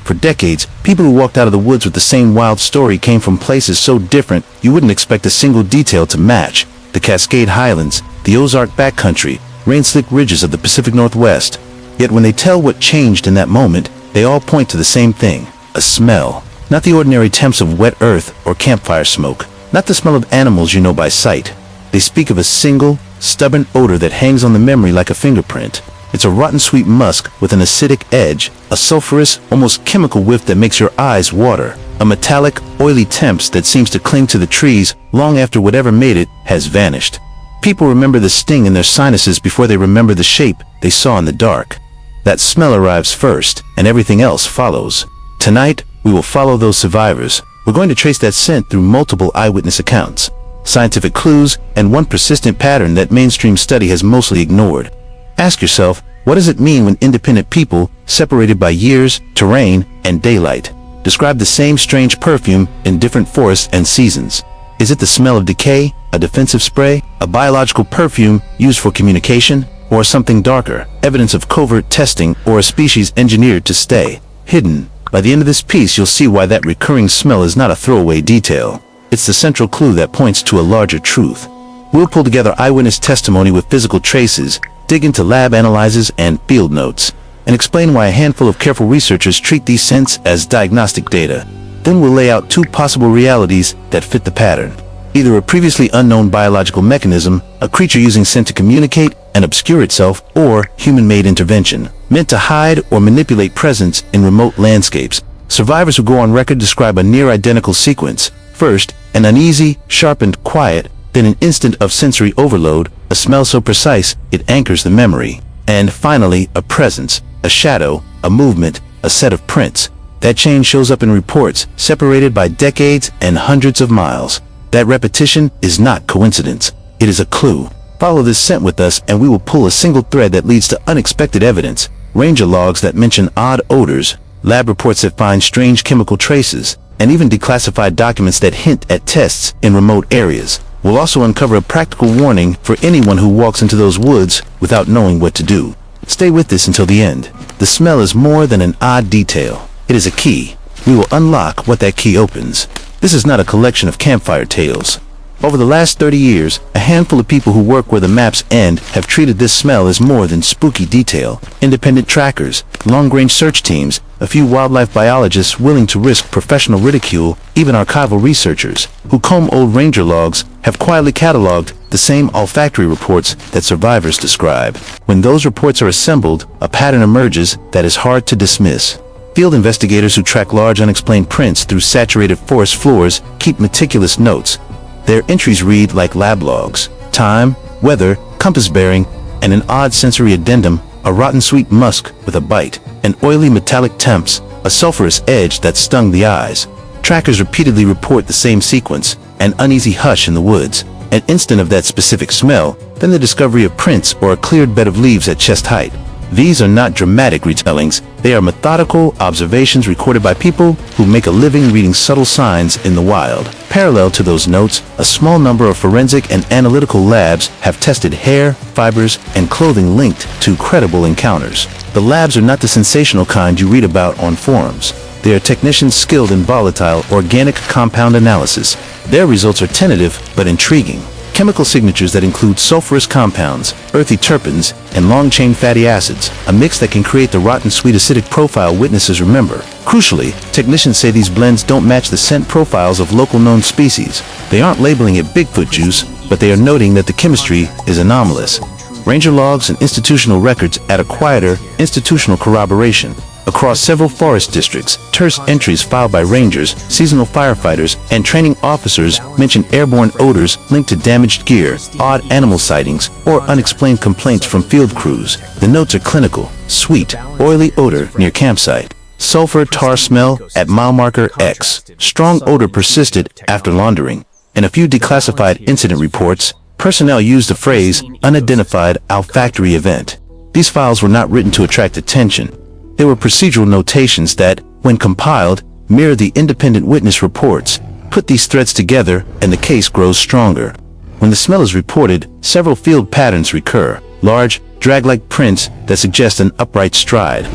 For decades, people who walked out of the woods with the same wild story came from places so different you wouldn't expect a single detail to match. The Cascade highlands, the Ozark backcountry, rain-slick ridges of the Pacific Northwest. Yet when they tell what changed in that moment, they all point to the same thing: a smell. Not the ordinary temps of wet earth or campfire smoke. Not the smell of animals you know by sight. They speak of a single, stubborn odor that hangs on the memory like a fingerprint. It's a rotten sweet musk with an acidic edge, a sulfurous, almost chemical whiff that makes your eyes water, a metallic, oily temps that seems to cling to the trees long after whatever made it has vanished. People remember the sting in their sinuses before they remember the shape they saw in the dark. That smell arrives first, and everything else follows. Tonight, we will follow those survivors. We're going to trace that scent through multiple eyewitness accounts, scientific clues, and one persistent pattern that mainstream study has mostly ignored. Ask yourself, what does it mean when independent people, separated by years, terrain, and daylight, describe the same strange perfume in different forests and seasons? Is it the smell of decay, a defensive spray, a biological perfume used for communication, or something darker, evidence of covert testing or a species engineered to stay hidden? By the end of this piece, you'll see why that recurring smell is not a throwaway detail. It's the central clue that points to a larger truth. We'll pull together eyewitness testimony with physical traces, dig into lab analyses and field notes, and explain why a handful of careful researchers treat these scents as diagnostic data. Then we'll lay out two possible realities that fit the pattern. Either a previously unknown biological mechanism, a creature using scent to communicate and obscure itself, or human-made intervention, meant to hide or manipulate presence in remote landscapes. Survivors who go on record describe a near-identical sequence. First, an uneasy, sharpened quiet, then an instant of sensory overload, a smell so precise it anchors the memory. And finally, a presence, a shadow, a movement, a set of prints. That change shows up in reports, separated by decades and hundreds of miles. That repetition is not coincidence. It is a clue. Follow this scent with us and we will pull a single thread that leads to unexpected evidence. Ranger logs that mention odd odors, lab reports that find strange chemical traces, and even declassified documents that hint at tests in remote areas. We'll also uncover a practical warning for anyone who walks into those woods without knowing what to do. Stay with this until the end. The smell is more than an odd detail. It is a key. We will unlock what that key opens. This is not a collection of campfire tales. Over the last 30 years, a handful of people who work where the maps end have treated this smell as more than spooky detail. Independent trackers, long-range search teams, a few wildlife biologists willing to risk professional ridicule, even archival researchers who comb old ranger logs have quietly cataloged the same olfactory reports that survivors describe. When those reports are assembled, a pattern emerges that is hard to dismiss. Field investigators who track large unexplained prints through saturated forest floors keep meticulous notes. Their entries read like lab logs: time, weather, compass bearing, and an odd sensory addendum: a rotten sweet musk with a bite, an oily metallic temps, a sulfurous edge that stung the eyes. Trackers repeatedly report the same sequence: an uneasy hush in the woods, an instant of that specific smell, then the discovery of prints or a cleared bed of leaves at chest height. These are not dramatic retellings, they are methodical observations recorded by people who make a living reading subtle signs in the wild. Parallel to those notes, a small number of forensic and analytical labs have tested hair, fibers, and clothing linked to credible encounters. The labs are not the sensational kind you read about on forums. They are technicians skilled in volatile, organic compound analysis. Their results are tentative but intriguing. Chemical signatures that include sulfurous compounds, earthy terpenes, and long-chain fatty acids, a mix that can create the rotten sweet acidic profile witnesses remember. Crucially, technicians say these blends don't match the scent profiles of local known species. They aren't labeling it Bigfoot juice, but they are noting that the chemistry is anomalous. Ranger logs and institutional records add a quieter, institutional corroboration. Across several forest districts, terse entries filed by rangers, seasonal firefighters, and training officers mention airborne odors linked to damaged gear, odd animal sightings, or unexplained complaints from field crews. The notes are clinical: sweet, oily odor near campsite, sulfur tar smell at mile marker X, strong odor persisted after laundering. In a few declassified incident reports, personnel used the phrase unidentified olfactory event. These files were not written to attract attention. They were procedural notations that, when compiled, mirror the independent witness reports. Put these threads together and the case grows stronger. When the smell is reported, several field patterns recur: large, drag-like prints that suggest an upright stride,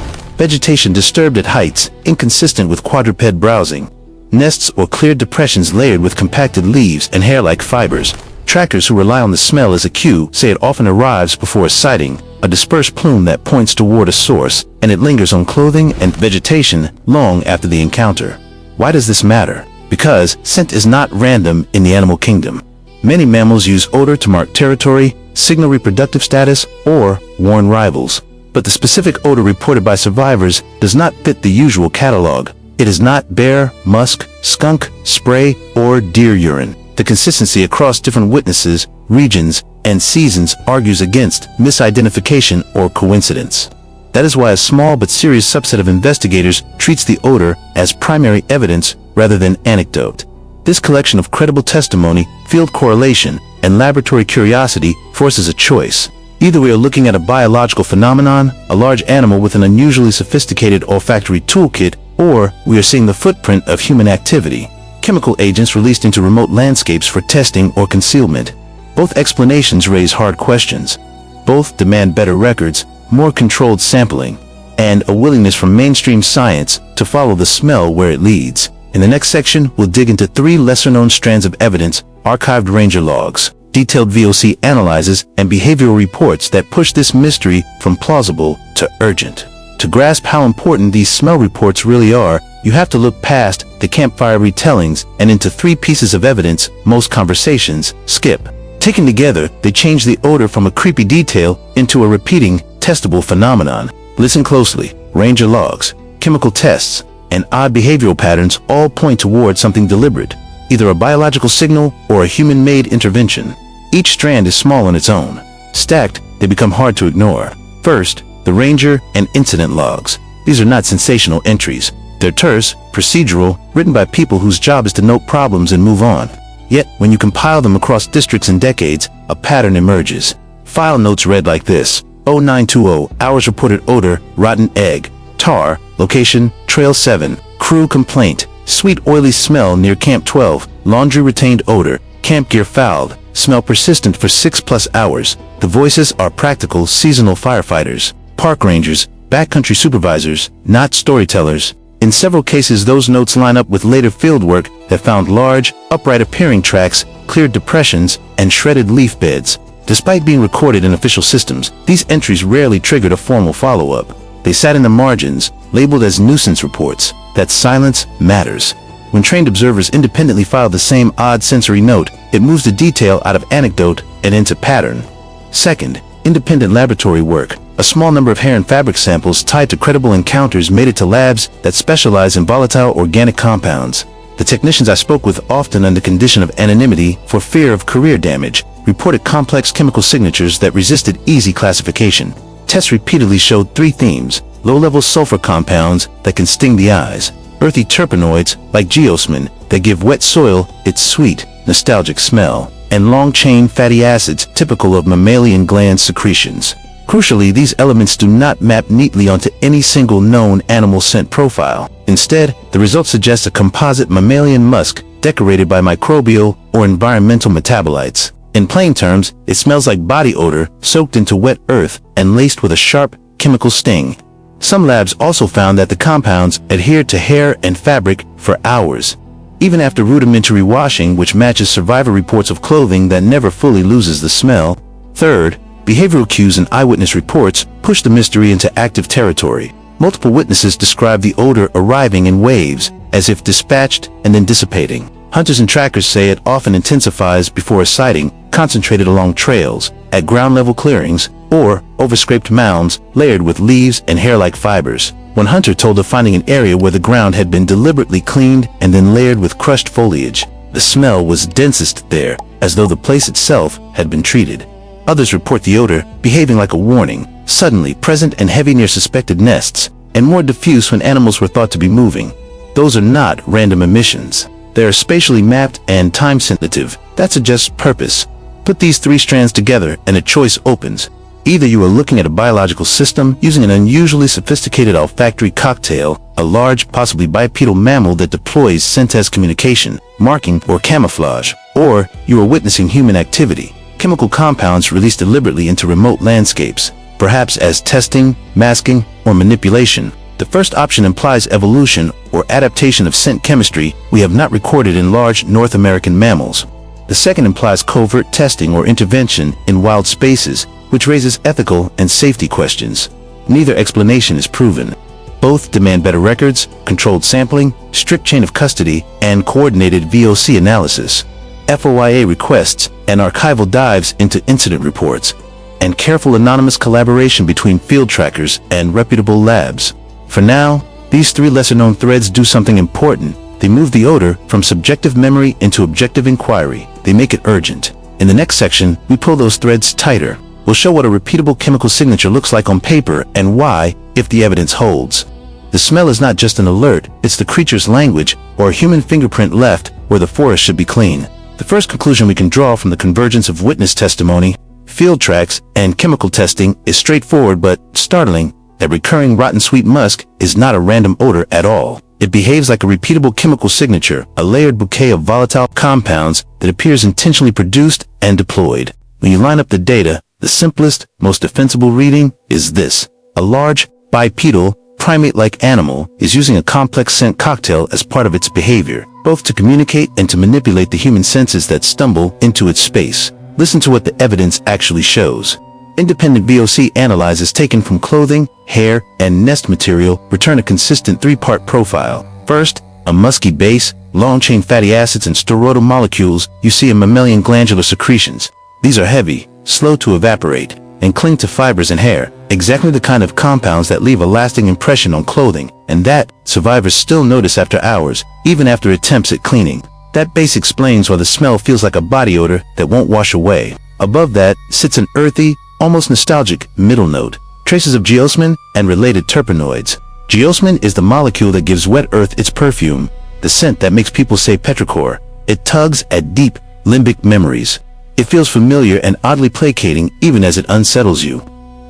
vegetation disturbed at heights, inconsistent with quadruped browsing, nests or cleared depressions layered with compacted leaves and hair-like fibers. Trackers who rely on the smell as a cue say it often arrives before a sighting, a dispersed plume that points toward a source, and it lingers on clothing and vegetation long after the encounter. Why does this matter? Because scent is not random in the animal kingdom. Many mammals use odor to mark territory, signal reproductive status, or warn rivals. But the specific odor reported by survivors does not fit the usual catalog. It is not bear, musk, skunk, spray, or deer urine. The consistency across different witnesses, regions, and seasons argues against misidentification or coincidence. That is why a small but serious subset of investigators treats the odor as primary evidence rather than anecdote. This collection of credible testimony, field correlation, and laboratory curiosity forces a choice. Either we are looking at a biological phenomenon, a large animal with an unusually sophisticated olfactory toolkit, or we are seeing the footprint of human activity. Chemical agents released into remote landscapes for testing or concealment. Both explanations raise hard questions. Both demand better records, more controlled sampling, and a willingness from mainstream science to follow the smell where it leads. In the next section, we'll dig into 3 lesser-known strands of evidence, archived ranger logs, detailed VOC analyses, and behavioral reports that push this mystery from plausible to urgent. To grasp how important these smell reports really are, you have to look past the campfire retellings and into 3 pieces of evidence most conversations skip. Taken together, they change the odor from a creepy detail into a repeating, testable phenomenon. Listen closely. Ranger logs, chemical tests, and odd behavioral patterns all point toward something deliberate, either a biological signal or a human-made intervention. Each strand is small on its own. Stacked, they become hard to ignore. First, the ranger and incident logs. These are not sensational entries. They're terse, procedural, written by people whose job is to note problems and move on. Yet, when you compile them across districts and decades, a pattern emerges. File notes read like this: 0920, hours reported odor, rotten egg. Tar, location, Trail 7. Crew complaint, sweet oily smell near Camp 12. Laundry retained odor, camp gear fouled, smell persistent for 6+ hours. The voices are practical, seasonal firefighters, park rangers, backcountry supervisors, not storytellers. In several cases, those notes line up with later fieldwork that found large, upright-appearing tracks, cleared depressions, and shredded leaf beds. Despite being recorded in official systems, these entries rarely triggered a formal follow-up. They sat in the margins, labeled as nuisance reports. That silence matters. When trained observers independently file the same odd sensory note, it moves the detail out of anecdote and into pattern. Second, independent laboratory work. A small number of hair and fabric samples tied to credible encounters made it to labs that specialize in volatile organic compounds. The technicians I spoke with, often under condition of anonymity for fear of career damage, reported complex chemical signatures that resisted easy classification. Tests repeatedly showed 3 themes: low-level sulfur compounds that can sting the eyes, earthy terpenoids like geosmin that give wet soil its sweet, nostalgic smell, and long-chain fatty acids typical of mammalian gland secretions. Crucially, these elements do not map neatly onto any single known animal scent profile. Instead, the results suggest a composite mammalian musk decorated by microbial or environmental metabolites. In plain terms, it smells like body odor soaked into wet earth and laced with a sharp, chemical sting. Some labs also found that the compounds adhered to hair and fabric for hours, even after rudimentary washing, which matches survivor reports of clothing that never fully loses the smell. Third, behavioral cues and eyewitness reports push the mystery into active territory. Multiple witnesses describe the odor arriving in waves, as if dispatched and then dissipating. Hunters and trackers say it often intensifies before a sighting, concentrated along trails, at ground-level clearings, or over-scraped mounds layered with leaves and hair-like fibers. One hunter told of finding an area where the ground had been deliberately cleaned and then layered with crushed foliage. The smell was densest there, as though the place itself had been treated. Others report the odor behaving like a warning, suddenly present and heavy near suspected nests, and more diffuse when animals were thought to be moving. Those are not random emissions. They are spatially mapped and time-sensitive. That suggests purpose. Put these 3 strands together and a choice opens. Either you are looking at a biological system using an unusually sophisticated olfactory cocktail, a large, possibly bipedal mammal that deploys scent as communication, marking, or camouflage, or you are witnessing human activity, chemical compounds released deliberately into remote landscapes, perhaps as testing, masking, or manipulation. The first option implies evolution or adaptation of scent chemistry we have not recorded in large North American mammals. The second implies covert testing or intervention in wild spaces, which raises ethical and safety questions. Neither explanation is proven. Both demand better records, controlled sampling, strict chain of custody, and coordinated VOC analysis. FOIA requests and archival dives into incident reports, and careful anonymous collaboration between field trackers and reputable labs. For now, these three lesser-known threads do something important. They move the odor from subjective memory into objective inquiry. They make it urgent. In the next section, we pull those threads tighter. We'll show what a repeatable chemical signature looks like on paper and why, if the evidence holds. The smell is not just an alert, it's the creature's language, or a human fingerprint left where the forest should be clean. The first conclusion we can draw from the convergence of witness testimony, field tracks, and chemical testing is straightforward but startling. That recurring rotten sweet musk is not a random odor at all. It behaves like a repeatable chemical signature, a layered bouquet of volatile compounds that appears intentionally produced and deployed. When you line up the data, the simplest, most defensible reading is this. A large, bipedal, primate-like animal is using a complex scent cocktail as part of its behavior, both to communicate and to manipulate the human senses that stumble into its space. Listen to what the evidence actually shows. Independent VOC analyses taken from clothing, hair, and nest material return a consistent three-part profile. First, a musky base, long-chain fatty acids and steroidal molecules you see in mammalian glandular secretions. These are heavy, slow to evaporate, and cling to fibers and hair, exactly the kind of compounds that leave a lasting impression on clothing, and that survivors still notice after hours, even after attempts at cleaning. That base explains why the smell feels like a body odor that won't wash away. Above that sits an earthy, almost nostalgic middle note, traces of geosmin and related terpenoids. Geosmin is the molecule that gives wet earth its perfume, the scent that makes people say petrichor. It tugs at deep, limbic memories. It feels familiar and oddly placating even as it unsettles you.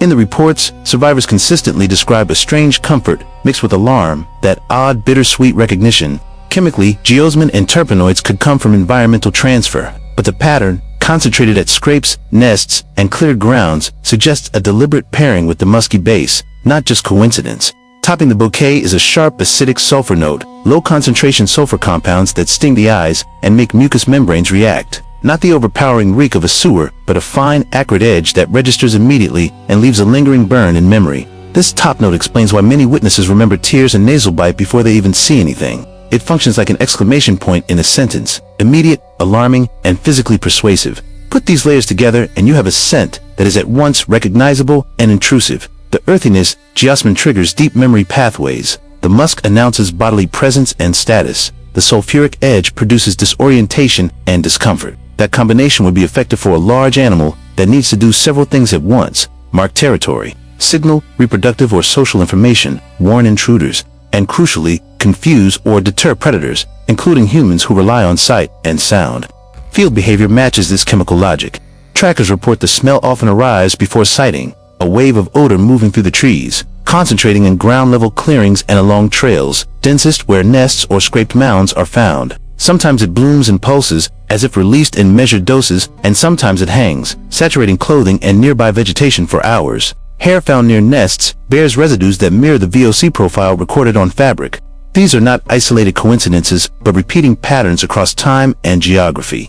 In the reports, survivors consistently describe a strange comfort mixed with alarm, that odd bittersweet recognition. Chemically, geosmin and terpenoids could come from environmental transfer, but the pattern, concentrated at scrapes, nests, and cleared grounds, suggests a deliberate pairing with the musky base, not just coincidence. Topping the bouquet is a sharp acidic sulfur note, low-concentration sulfur compounds that sting the eyes and make mucous membranes react. Not the overpowering reek of a sewer, but a fine, acrid edge that registers immediately and leaves a lingering burn in memory. This top note explains why many witnesses remember tears and nasal bite before they even see anything. It functions like an exclamation point in a sentence, immediate, alarming, and physically persuasive. Put these layers together and you have a scent that is at once recognizable and intrusive. The earthiness, geosmin triggers deep memory pathways. The musk announces bodily presence and status. The sulfuric edge produces disorientation and discomfort. That combination would be effective for a large animal that needs to do several things at once: mark territory, signal reproductive or social information, warn intruders, and crucially, confuse or deter predators, including humans who rely on sight and sound. Field behavior matches this chemical logic. Trackers report the smell often arrives before sighting, a wave of odor moving through the trees, concentrating in ground-level clearings and along trails, densest where nests or scraped mounds are found. Sometimes it blooms and pulses, as if released in measured doses, and sometimes it hangs, saturating clothing and nearby vegetation for hours. Hair found near nests bears residues that mirror the VOC profile recorded on fabric. These are not isolated coincidences, but repeating patterns across time and geography.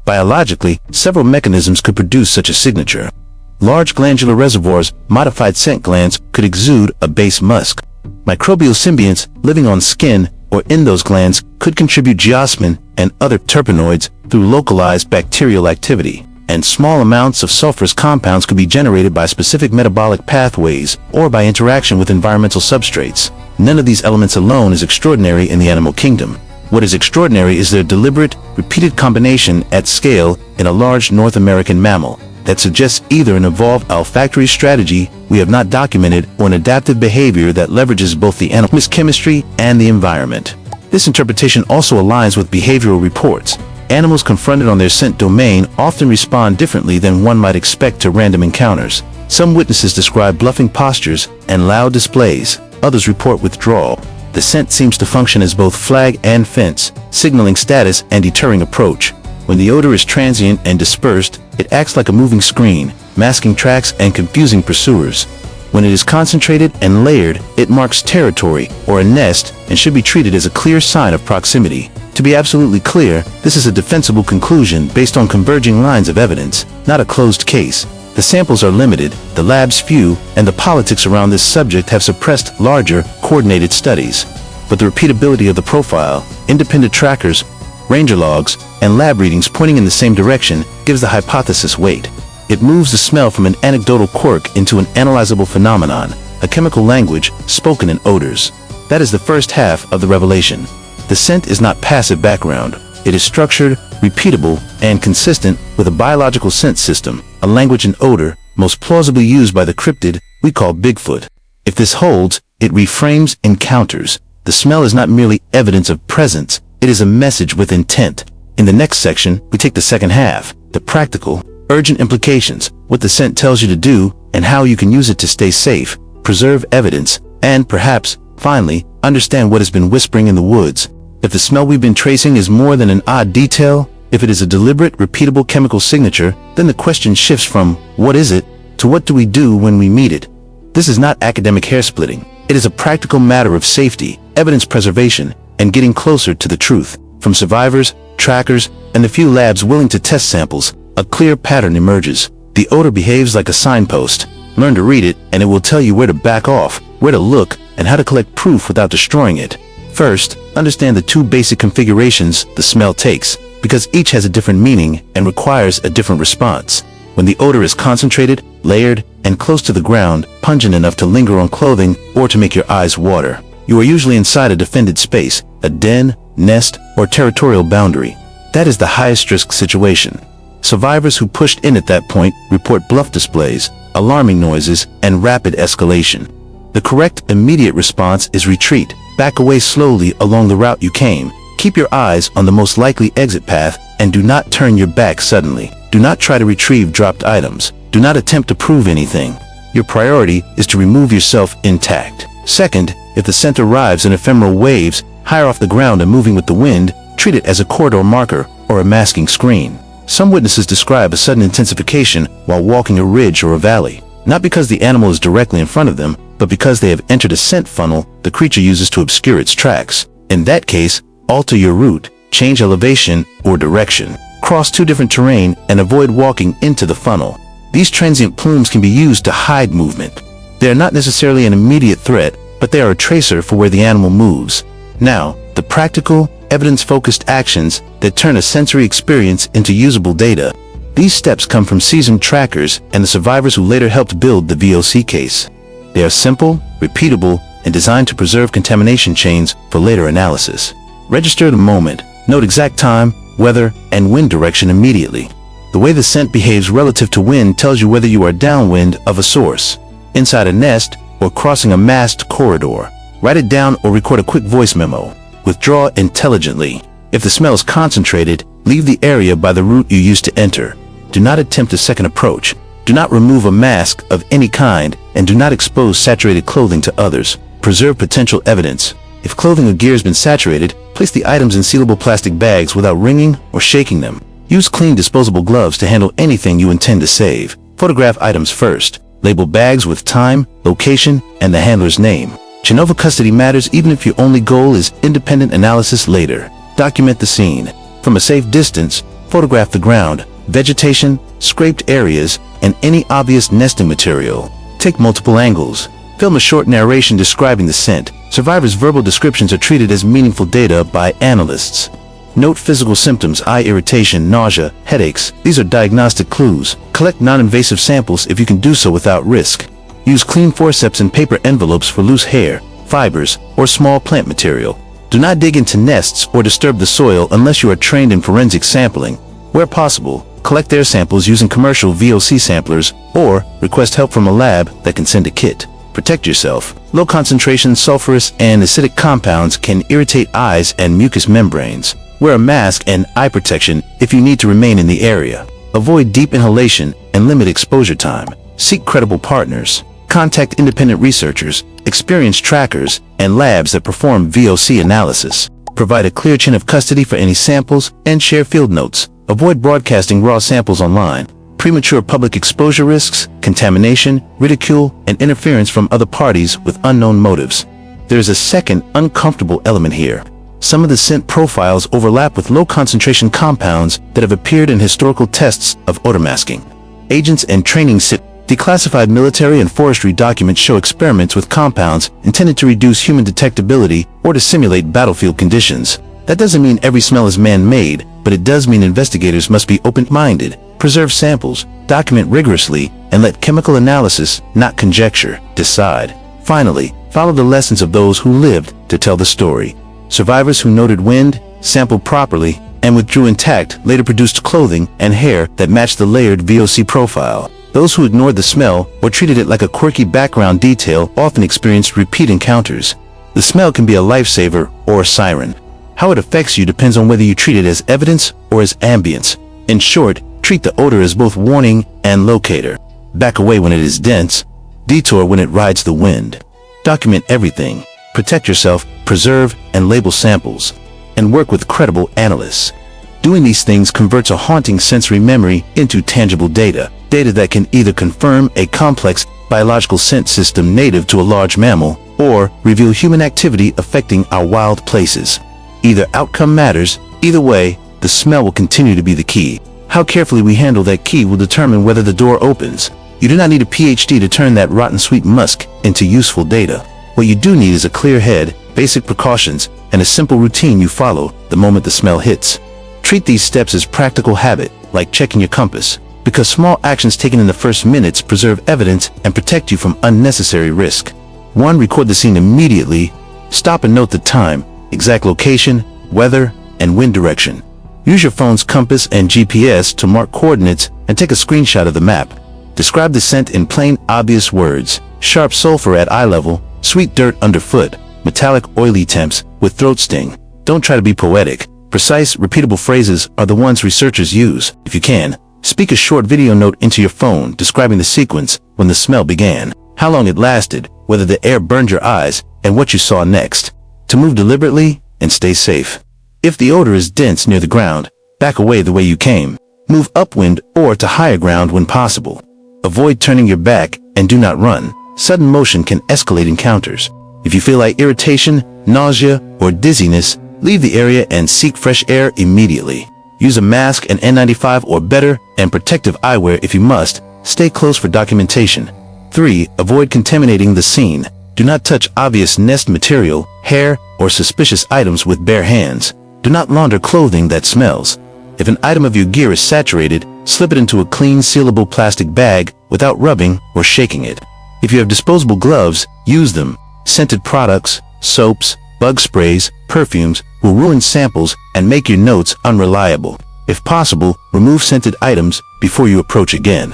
Biologically, several mechanisms could produce such a signature. Large glandular reservoirs, modified scent glands, could exude a base musk. Microbial symbionts living on skin or in those glands could contribute geosmin and other terpenoids through localized bacterial activity. And small amounts of sulfurous compounds could be generated by specific metabolic pathways or by interaction with environmental substrates. None of these elements alone is extraordinary in the animal kingdom. What is extraordinary is their deliberate, repeated combination at scale in a large North American mammal that suggests either an evolved olfactory strategy we have not documented or an adaptive behavior that leverages both the animal's chemistry and the environment. This interpretation also aligns with behavioral reports. Animals confronted on their scent domain often respond differently than one might expect to random encounters. Some witnesses describe bluffing postures and loud displays. Others report withdrawal. The scent seems to function as both flag and fence, signaling status and deterring approach. When the odor is transient and dispersed, it acts like a moving screen, masking tracks and confusing pursuers. When it is concentrated and layered, it marks territory or a nest and should be treated as a clear sign of proximity. To be absolutely clear, this is a defensible conclusion based on converging lines of evidence, not a closed case. The samples are limited, the labs few, and the politics around this subject have suppressed larger, coordinated studies. But the repeatability of the profile, independent trackers, ranger logs, and lab readings pointing in the same direction gives the hypothesis weight. It moves the smell from an anecdotal quirk into an analyzable phenomenon, a chemical language spoken in odors. That is the first half of the revelation. The scent is not passive background. It is structured, repeatable, and consistent with a biological scent system, a language in odor most plausibly used by the cryptid we call Bigfoot. If this holds, it reframes encounters. The smell is not merely evidence of presence, it is a message with intent. In the next section, we take the second half, the practical, urgent implications, what the scent tells you to do, and how you can use it to stay safe, preserve evidence, and perhaps, finally, understand what has been whispering in the woods. If the smell we've been tracing is more than an odd detail, if it is a deliberate, repeatable chemical signature, then the question shifts from, what is it, to what do we do when we meet it? This is not academic hair splitting. It is a practical matter of safety, evidence preservation, and getting closer to the truth. From survivors, trackers, and the few labs willing to test samples, a clear pattern emerges. The odor behaves like a signpost. Learn to read it, and it will tell you where to back off, where to look, and how to collect proof without destroying it. First, understand the two basic configurations the smell takes, because each has a different meaning and requires a different response. When the odor is concentrated, layered, and close to the ground, pungent enough to linger on clothing or to make your eyes water, you are usually inside a defended space, a den, nest, or territorial boundary. That is the highest risk situation. Survivors who pushed in at that point report bluff displays, alarming noises, and rapid escalation. The correct, immediate response is retreat. Back away slowly along the route you came. Keep your eyes on the most likely exit path, and do not turn your back suddenly. Do not try to retrieve dropped items. Do not attempt to prove anything. Your priority is to remove yourself intact. Second, if the scent arrives in ephemeral waves, higher off the ground and moving with the wind, treat it as a corridor marker or a masking screen. Some witnesses describe a sudden intensification while walking a ridge or a valley, not because the animal is directly in front of them, but because they have entered a scent funnel the creature uses to obscure its tracks. In that case, alter your route, change elevation or direction, cross two different terrain, and avoid walking into the funnel. These transient plumes can be used to hide movement. They are not necessarily an immediate threat, but they are a tracer for where the animal moves. Now, the practical, evidence-focused actions that turn a sensory experience into usable data. These steps come from seasoned trackers and the survivors who later helped build the VOC case. They are simple, repeatable, and designed to preserve contamination chains for later analysis. Register the moment, note exact time, weather, and wind direction immediately. The way the scent behaves relative to wind tells you whether you are downwind of a source, inside a nest, or crossing a masked corridor. Write it down or record a quick voice memo. Withdraw intelligently. If the smell is concentrated, leave the area by the route you used to enter. Do not attempt a second approach. Do not remove a mask of any kind, and do not expose saturated clothing to others. Preserve potential evidence. If clothing or gear has been saturated, place the items in sealable plastic bags without wringing or shaking them. Use clean disposable gloves to handle anything you intend to save. Photograph items first. Label bags with time, location, and the handler's name. Genova custody matters even if your only goal is independent analysis later. Document the scene. From a safe distance, photograph the ground, vegetation, scraped areas, and any obvious nesting material. Take multiple angles. Film a short narration describing the scent. Survivors' verbal descriptions are treated as meaningful data by analysts. Note physical symptoms: eye irritation, nausea, headaches. These are diagnostic clues. Collect non-invasive samples if you can do so without risk. Use clean forceps and paper envelopes for loose hair, fibers, or small plant material. Do not dig into nests or disturb the soil unless you are trained in forensic sampling. Where possible, collect air samples using commercial VOC samplers or request help from a lab that can send a kit. Protect yourself. Low concentration sulfurous and acidic compounds can irritate eyes and mucous membranes. Wear a mask and eye protection if you need to remain in the area. Avoid deep inhalation and limit exposure time. Seek credible partners. Contact independent researchers, experienced trackers, and labs that perform VOC analysis. Provide a clear chain of custody for any samples and share field notes. Avoid broadcasting raw samples online. premature public exposure risks, contamination, ridicule, and interference from other parties with unknown motives. There is a second, uncomfortable element here. Some of the scent profiles overlap with low-concentration compounds that have appeared in historical tests of odor masking. Agents and training declassified military and forestry documents show experiments with compounds intended to reduce human detectability or to simulate battlefield conditions. That doesn't mean every smell is man-made, but it does mean investigators must be open-minded, preserve samples, document rigorously, and let chemical analysis, not conjecture, decide. Finally, follow the lessons of those who lived to tell the story. Survivors who noted wind, sampled properly, and withdrew intact later produced clothing and hair that matched the layered VOC profile. Those who ignored the smell or treated it like a quirky background detail often experienced repeat encounters. The smell can be a lifesaver or a siren. How it affects you depends on whether you treat it as evidence or as ambience. In short, treat the odor as both warning and locator. Back away when it is dense, detour when it rides the wind. Document everything. Protect yourself, preserve and label samples, and work with credible analysts. Doing these things converts a haunting sensory memory into tangible data that can either confirm a complex biological scent system native to a large mammal or reveal human activity affecting our wild places. Either outcome matters. Either way, the smell will continue to be the key. How carefully we handle that key will determine whether the door opens. You do not need a PhD to turn that rotten sweet musk into useful data. What you do need is a clear head, basic precautions, and a simple routine you follow the moment the smell hits. Treat these steps as practical habit, like checking your compass, because small actions taken in the first minutes preserve evidence and protect you from unnecessary risk. 1. Record the scene immediately. Stop and note the time, exact location, weather, and wind direction. Use your phone's compass and GPS to mark coordinates and take a screenshot of the map. Describe the scent in plain, obvious words. Sharp sulfur at eye level, sweet dirt underfoot, metallic oily temps with throat sting. Don't try to be poetic. Precise, repeatable phrases are the ones researchers use. If you can, speak a short video note into your phone describing the sequence when the smell began, how long it lasted, whether the air burned your eyes, and what you saw next. To move deliberately and stay safe. If the odor is dense near the ground, back away the way you came. Move upwind or to higher ground when possible. Avoid turning your back and do not run. Sudden motion can escalate encounters. If you feel like irritation, nausea, or dizziness, leave the area and seek fresh air immediately. Use a mask, an N95 or better, and protective eyewear if you must. Stay close for documentation. 3. Avoid contaminating the scene. Do not touch obvious nest material, hair, or suspicious items with bare hands. Do not launder clothing that smells. If an item of your gear is saturated, slip it into a clean, sealable plastic bag without rubbing or shaking it. If you have disposable gloves, use them. Scented products, soaps, bug sprays, perfumes will ruin samples and make your notes unreliable. If possible, remove scented items before you approach again.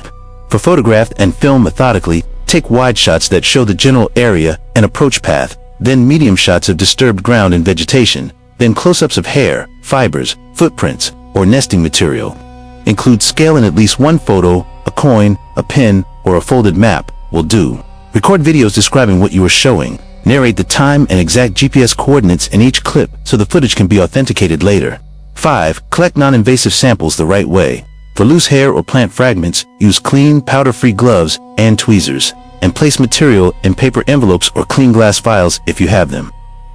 For photograph and film methodically, take wide shots that show the general area and approach path, then medium shots of disturbed ground and vegetation, then close-ups of hair, fibers, footprints, or nesting material. Include scale in at least one photo. A coin, a pin, or a folded map will do. Record videos describing what you are showing. Narrate the time and exact GPS coordinates in each clip so the footage can be authenticated later. 5. Collect non-invasive samples the right way. For loose hair or plant fragments, use clean, powder-free gloves and tweezers, and place material in paper envelopes or clean glass vials if you have them.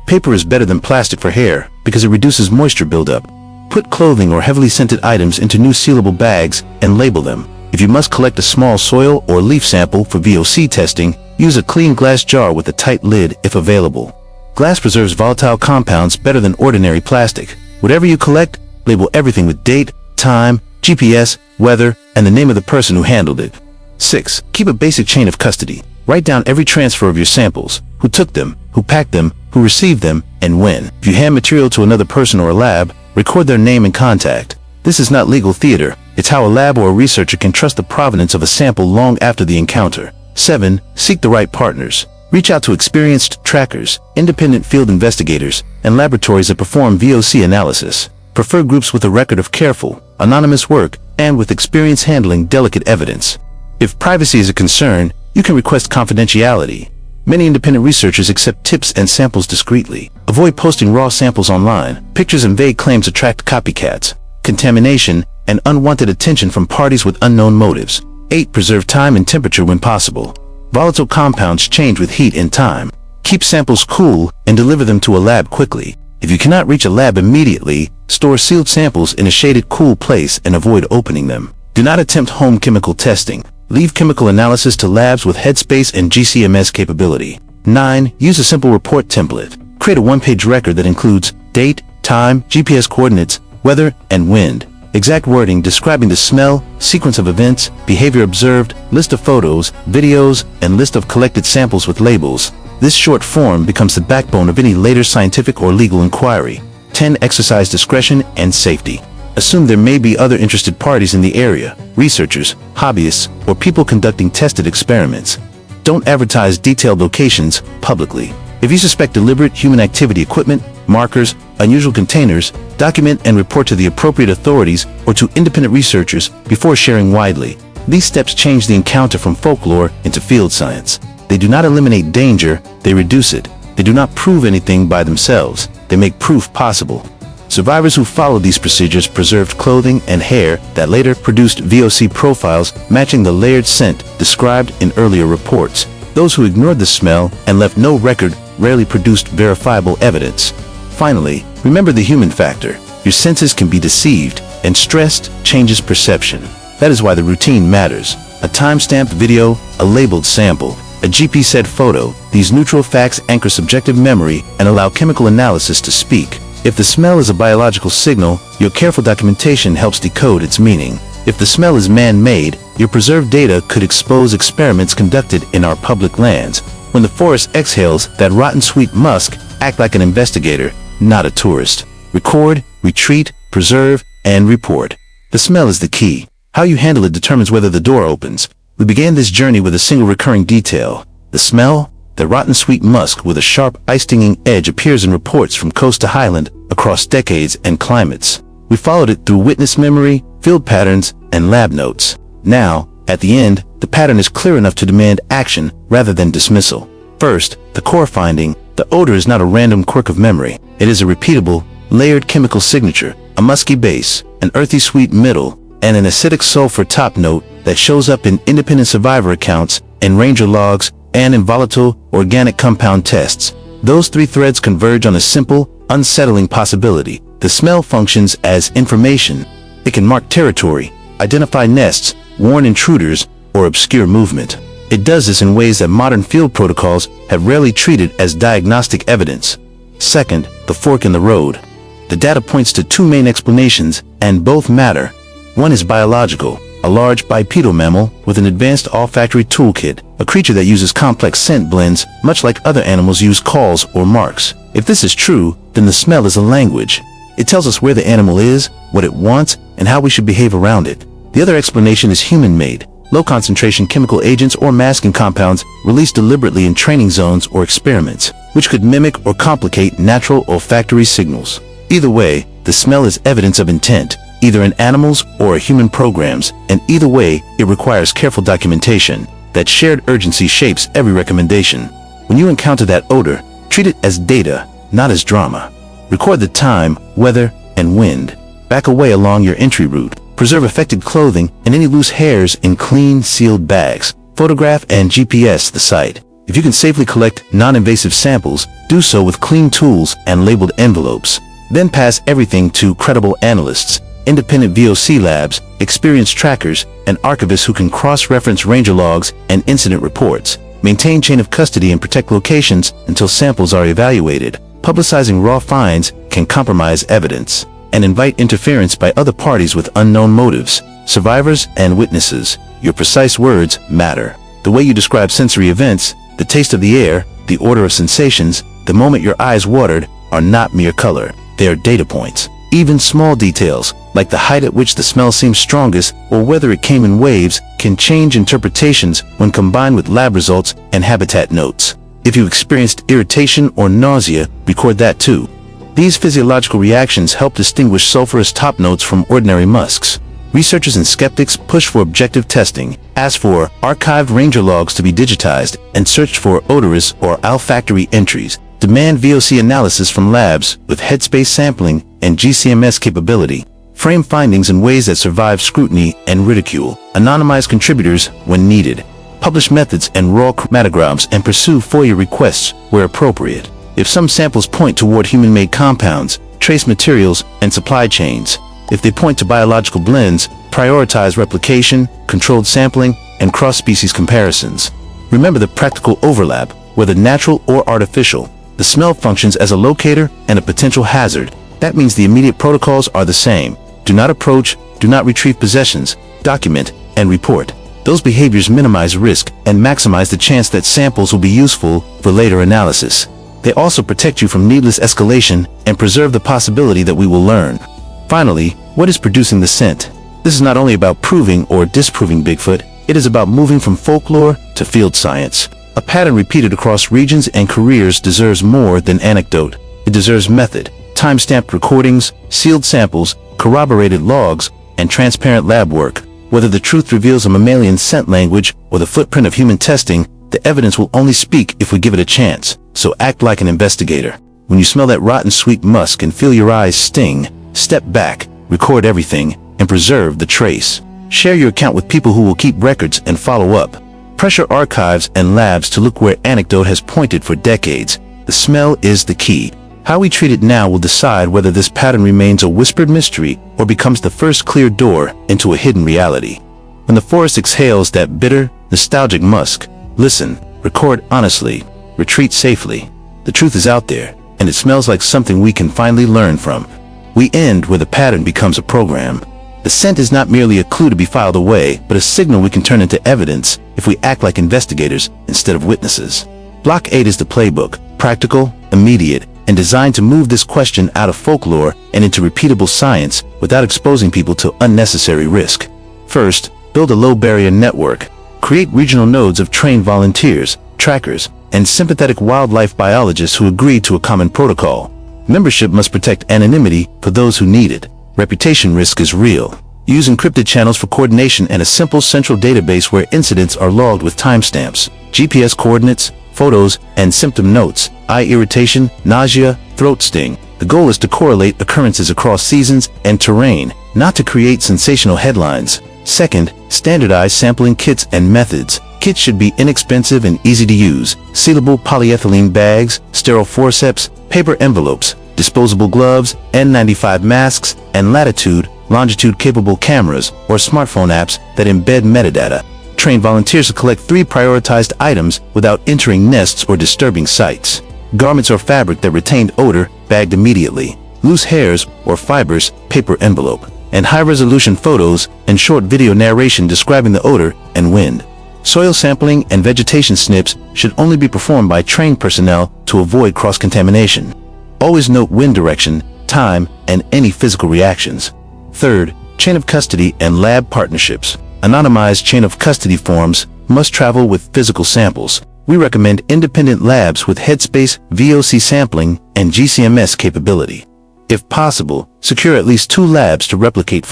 Paper is better than plastic for hair because it reduces moisture buildup. Put clothing or heavily scented items into new sealable bags and label them. If you must collect a small soil or leaf sample for VOC testing, use a clean glass jar with a tight lid if available. Glass preserves volatile compounds better than ordinary plastic. Whatever you collect, label everything with date, time, GPS, weather, and the name of the person who handled it. 6. Keep a basic chain of custody. Write down every transfer of your samples, who took them, who packed them, who received them, and when. If you hand material to another person or a lab, record their name and contact. This is not legal theater. It's how a lab or a researcher can trust the provenance of a sample long after the encounter. 7. Seek the right partners. Reach out to experienced trackers, independent field investigators, and laboratories that perform VOC analysis. Prefer groups with a record of careful, anonymous work and with experience handling delicate evidence. If privacy is a concern, you can request confidentiality. Many independent researchers accept tips and samples discreetly. Avoid posting raw samples online. Pictures and vague claims attract copycats. Contamination, and unwanted attention from parties with unknown motives. 8. Preserve time and temperature when possible. Volatile compounds change with heat and time. Keep samples cool and deliver them to a lab quickly. If you cannot reach a lab immediately, store sealed samples in a shaded, cool place and avoid opening them. Do not attempt home chemical testing. Leave chemical analysis to labs with headspace and GCMS capability. 9. Use a simple report template. Create a one-page record that includes date, time, GPS coordinates, weather, and wind. Exact wording describing the smell, sequence of events, behavior observed, list of photos, videos, and list of collected samples with labels. This short form becomes the backbone of any later scientific or legal inquiry. 10. Exercise discretion and safety. Assume there may be other interested parties in the area, researchers, hobbyists, or people conducting tested experiments. Don't advertise detailed locations publicly. If you suspect deliberate human activity, equipment, markers, unusual containers, document and report to the appropriate authorities or to independent researchers before sharing widely. These steps change the encounter from folklore into field science. They do not eliminate danger, they reduce it. They do not prove anything by themselves, they make proof possible. Survivors who followed these procedures preserved clothing and hair that later produced VOC profiles matching the layered scent described in earlier reports. Those who ignored the smell and left no record rarely produced verifiable evidence. Finally, remember the human factor. Your senses can be deceived, and stress changes perception. That is why the routine matters. A time-stamped video, a labeled sample, a GP-said photo. These neutral facts anchor subjective memory and allow chemical analysis to speak. If the smell is a biological signal, your careful documentation helps decode its meaning. If the smell is man-made, your preserved data could expose experiments conducted in our public lands. When the forest exhales that rotten sweet musk, act like an investigator, not a tourist. Record, retreat, preserve, and report. The smell is the key. How you handle it determines whether the door opens. We began this journey with a single recurring detail. The smell? The rotten sweet musk with a sharp, eye-stinging edge appears in reports from coast to highland, across decades and climates. We followed it through witness memory, field patterns, and lab notes. Now, at the end, the pattern is clear enough to demand action rather than dismissal. First, the core finding: the odor is not a random quirk of memory. It is a repeatable, layered chemical signature, a musky base, an earthy sweet middle, and an acidic sulfur top note that shows up in independent survivor accounts, in ranger logs, and in volatile, organic compound tests. Those three threads converge on a simple, unsettling possibility. The smell functions as information. It can mark territory, identify nests, warn intruders, or obscure movement. It does this in ways that modern field protocols have rarely treated as diagnostic evidence. Second, the fork in the road. The data points to two main explanations, and both matter. One is biological, a large bipedal mammal with an advanced olfactory toolkit, a creature that uses complex scent blends, much like other animals use calls or marks. If this is true, then the smell is a language. It tells us where the animal is, what it wants, and how we should behave around it. The other explanation is human-made. Low-concentration chemical agents or masking compounds released deliberately in training zones or experiments, which could mimic or complicate natural olfactory signals. Either way, the smell is evidence of intent, either in animals or human programs, and either way, it requires careful documentation. That shared urgency shapes every recommendation. When you encounter that odor, treat it as data, not as drama. Record the time, weather, and wind. Back away along your entry route. Preserve affected clothing and any loose hairs in clean, sealed bags. Photograph and GPS the site. If you can safely collect non-invasive samples, do so with clean tools and labeled envelopes. Then pass everything to credible analysts, independent VOC labs, experienced trackers, and archivists who can cross-reference ranger logs and incident reports. Maintain chain of custody and protect locations until samples are evaluated. Publicizing raw finds can compromise evidence and invite interference by other parties with unknown motives. Survivors and witnesses, your precise words matter. The way you describe sensory events, the taste of the air, the order of sensations, the moment your eyes watered, are not mere color. They are data points. Even small details, like the height at which the smell seems strongest or whether it came in waves, can change interpretations when combined with lab results and habitat notes. If you experienced irritation or nausea, record that too. These physiological reactions help distinguish sulfurous top notes from ordinary musks. Researchers and skeptics push for objective testing, ask for archived ranger logs to be digitized, and search for odorous or olfactory entries. Demand VOC analysis from labs with headspace sampling and GCMS capability. Frame findings in ways that survive scrutiny and ridicule. Anonymize contributors when needed. Publish methods and raw chromatograms and pursue FOIA requests where appropriate. If some samples point toward human-made compounds, trace materials, and supply chains. If they point to biological blends, prioritize replication, controlled sampling, and cross-species comparisons. Remember the practical overlap, whether natural or artificial. The smell functions as a locator and a potential hazard. That means the immediate protocols are the same. Do not approach, do not retrieve possessions, document, and report. Those behaviors minimize risk and maximize the chance that samples will be useful for later analysis. They also protect you from needless escalation and preserve the possibility that we will learn. Finally, what is producing the scent? This is not only about proving or disproving Bigfoot, it is about moving from folklore to field science. A pattern repeated across regions and careers deserves more than anecdote. It deserves method, time-stamped recordings, sealed samples, corroborated logs, and transparent lab work. Whether the truth reveals a mammalian scent language or the footprint of human testing, the evidence will only speak if we give it a chance. So act like an investigator. When you smell that rotten sweet musk and feel your eyes sting, step back, record everything, and preserve the trace. Share your account with people who will keep records and follow up. Pressure archives and labs to look where anecdote has pointed for decades. The smell is the key. How we treat it now will decide whether this pattern remains a whispered mystery or becomes the first clear door into a hidden reality. When the forest exhales that bitter, nostalgic musk, listen, record honestly, retreat safely. The truth is out there, and it smells like something we can finally learn from. We end where the pattern becomes a program. The scent is not merely a clue to be filed away, but a signal we can turn into evidence if we act like investigators instead of witnesses. Block 8 is the playbook, practical, immediate, and designed to move this question out of folklore and into repeatable science without exposing people to unnecessary risk. First, build a low-barrier network. Create regional nodes of trained volunteers, trackers, and sympathetic wildlife biologists who agree to a common protocol. Membership must protect anonymity for those who need it. Reputation risk is real. Use encrypted channels for coordination and a simple central database where incidents are logged with timestamps, GPS coordinates, photos, and symptom notes. Eye irritation, nausea, throat sting. The goal is to correlate occurrences across seasons and terrain, not to create sensational headlines. Second, standardize sampling kits and methods. Kits should be inexpensive and easy to use. Sealable polyethylene bags, sterile forceps, paper envelopes, disposable gloves, N95 masks, and latitude, longitude-capable cameras or smartphone apps that embed metadata. Train volunteers to collect 3 prioritized items without entering nests or disturbing sites. Garments or fabric that retained odor, bagged immediately. Loose hairs or fibers, paper envelope. And high-resolution photos and short video narration describing the odor and wind. Soil sampling and vegetation snips should only be performed by trained personnel to avoid cross-contamination. Always note wind direction, time, and any physical reactions. Third, chain of custody and lab partnerships. Anonymized chain of custody forms must travel with physical samples. We recommend independent labs with headspace, VOC sampling, and GCMS capability. If possible, secure at least 2 labs to replicate